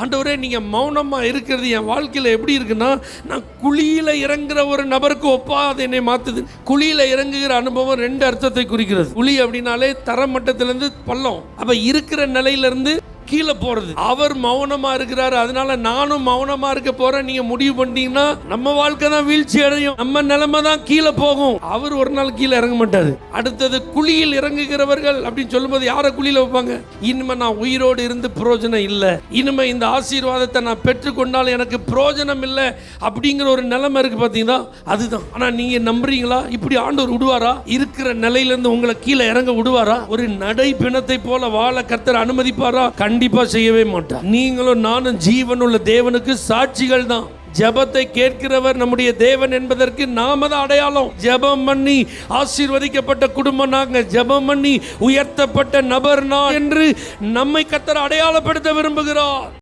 ஆண்டவரே நீங்கள் மௌனமாக இருக்கிறது என் வாழ்க்கையில் எப்படி இருக்குன்னா, நான் குழியில் இறங்குற ஒரு நபருக்கு ஒப்பா அது என்னை மாற்றுது. குழியில் இறங்குகிற அனுபவம் 2 அர்த்தத்தை குறிக்கிறது. குழி அப்படின்னாலே தரமட்டத்திலேருந்து பள்ளம், அப்போ இருக்கிற நிலையிலிருந்து கீழே போறது. அவர் மௌனமா இருக்கிறாரு, அதனால நானும் மௌனமா இருக்க போறேன். நீங்க முடிவு பண்ணிட்டீங்கன்னா நம்ம வாழ்க்கை தான் வீழ்ச்சி அடையும், நம்ம நிலைமை தான் கீழே போகும். அவர் ஒரு நாள் கீழே இறங்க மாட்டாரு. அடுத்தது குழியில் இறங்குகிறவர்கள் அப்படின்னு சொல்லும்போது யாரை குழியில வைப்பாங்க? இனிமே நான் உயிரோடு இருந்து பிரயோஜனம் இல்லை, இனிமே இந்த ஆசீர்வாதத்தை நான் பெற்றுக்கொண்டாலும் எனக்கு பிரயோஜனம் இல்லை அப்படிங்கிற ஒரு நிலைமை இருக்கு பார்த்தீங்களா, அதுதான். ஆனா நீங்க நம்புறீங்களா இப்படி ஆண்டவர் விடுவாரா? இருக்கிற நிலையிலிருந்து உங்களை கீழே இறங்க விடுவாரா? ஒரு நடை பிணத்தை போல வாழ கர்த்தர் அனுமதிப்பாரா? கண்டிப்பா செய்யவே மாட்டார். நீங்களும் நானும் ஜீவனுள்ள தேவனுக்கு சாட்சிகள் தான். ஜெபத்தை கேட்கிறவர் நம்முடைய தேவன் என்பதற்கு நாம தான் அடையாளம். ஜெபம் பண்ணி ஆசீர்வதிக்கப்பட்ட குடும்பம் நாங்க, ஜெபம் பண்ணி உயர்த்தப்பட்ட நபர் நான் என்று நம்மை கர்த்தர் அடையாளப்படுத்த விரும்புகிறார்.